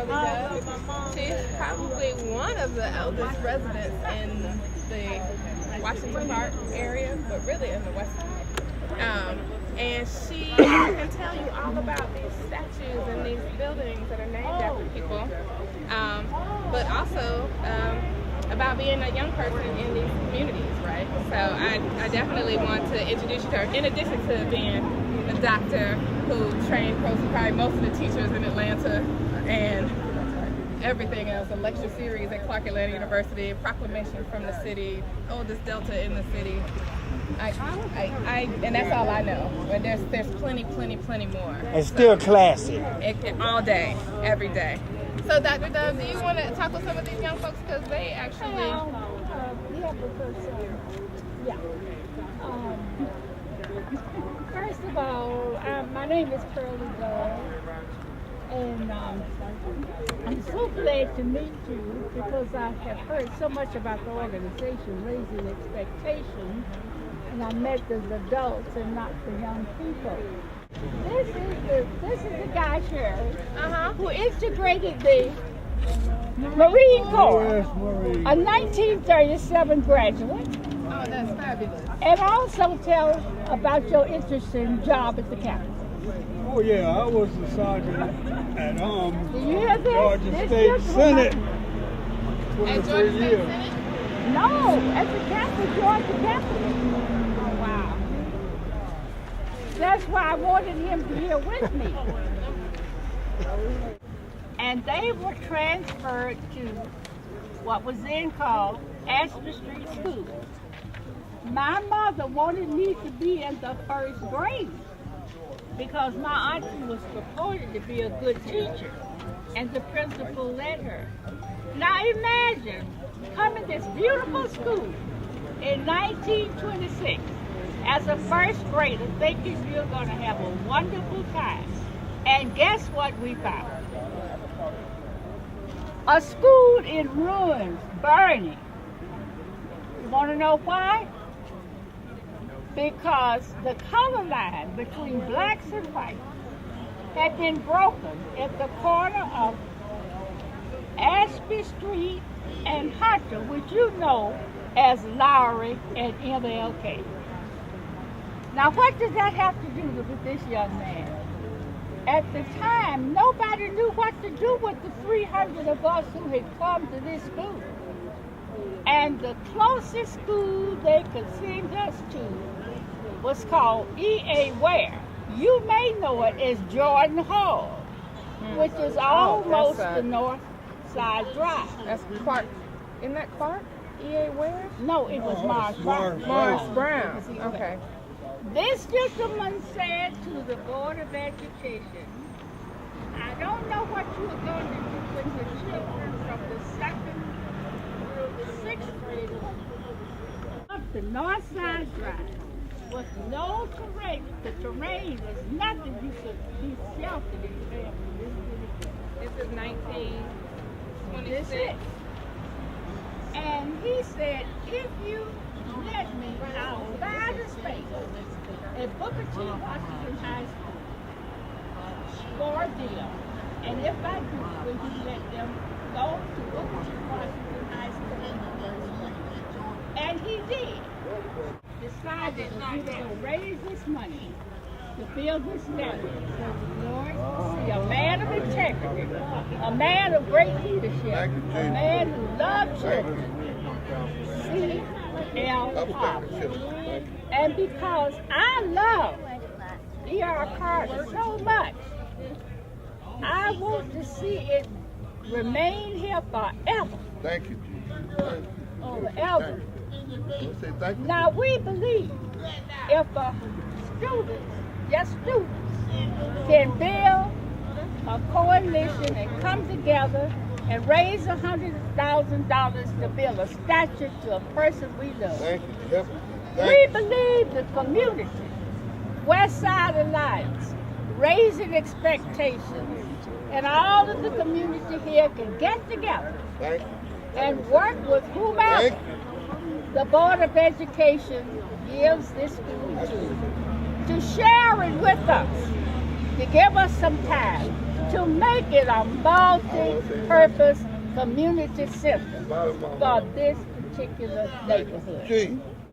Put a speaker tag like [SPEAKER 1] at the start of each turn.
[SPEAKER 1] Pearlie Dove. She's probably one of the eldest residents in the Washington Park area, but really in the West Side. And she can tell you all about these statues and these buildings that are named after people, but also about being a young person in these communities, right? So I definitely want to introduce you to her, in addition to being a doctor who trained probably most of the teachers in Atlanta and everything else, a lecture series at Clark Atlanta University, proclamation from the city, oldest Delta in the city. And that's all I know. But there's plenty more.
[SPEAKER 2] It's still classy.
[SPEAKER 1] All day, every day. So, Dr. Dove, do you want to talk with some of these young folks? Because they actually...
[SPEAKER 3] First of all, my name is Pearlie Dove, and I'm so glad to meet you because I have heard so much about the organization, Raising Expectations, and I met the adults and not the young people. This is the guy here who integrated the Marine Corps, a 1937 graduate.
[SPEAKER 1] Oh, that's fabulous.
[SPEAKER 3] And also tell about your interesting job at the Capitol.
[SPEAKER 4] Oh yeah, I was a sergeant at
[SPEAKER 3] Do you hear this?
[SPEAKER 4] Georgia State Senate.
[SPEAKER 1] At Georgia State Senate?
[SPEAKER 3] No, at the Capitol, Georgia Capitol.
[SPEAKER 1] Oh, wow.
[SPEAKER 3] That's why I wanted him to be here with me. And they were transferred to what was then called Ashby School. My mother wanted me to be in the first grade because my auntie was purported to be a good teacher, and the principal let her. Now imagine coming to this beautiful school in 1926 as a first grader thinking you're going to have a wonderful time. And guess what we found? A school in ruins, burning. You want to know why? Because the color line between blacks and whites had been broken at the corner of Ashby Street and Hunter, which you know as Lowry and MLK. Now, what does that have to do with this young man? At the time, nobody knew what to do with the 300 of us who had come to this school. And the closest school they could send us to was called E.A. Ware. You may know it as Jordan Hall, which is almost the North Side Drive.
[SPEAKER 1] That's Clark. Isn't that Clark? E.A. Ware?
[SPEAKER 3] No, it was Morris Brown.
[SPEAKER 1] Morris Brown. Okay.
[SPEAKER 3] This gentleman said to the Board of Education, I don't know what you are going to do with the children from the 2nd through the 6th grade up the North Side Drive with no terrain. The terrain was nothing you could be sheltered in family.
[SPEAKER 1] This is 1926.
[SPEAKER 3] And he said, if you let me, I'll buy the space at Booker T. Washington High School for a deal. And if I do, will you let them go to Booker T. Washington High School in the first grade? And he did. Decided that he was going to raise this money to build this statue so the Lord could see a man of integrity, a man of great leadership, a man who loved children. C.L. Harper. And because I love E.R. Carter so much, I want to see it remain here forever.
[SPEAKER 5] Thank you, Jesus.
[SPEAKER 3] Forever.
[SPEAKER 5] Thank you.
[SPEAKER 3] Now we believe if students can build a coalition and come together and raise $100,000 to build a statue to a person we love.
[SPEAKER 5] Thank you.
[SPEAKER 3] We believe the community, West Side Alliance, Raising Expectations, and all of the community here can get together and work with whomever the Board of Education gives this school to share it with us, to give us some time to make it a multi-purpose community center for this particular neighborhood.
[SPEAKER 5] Gee.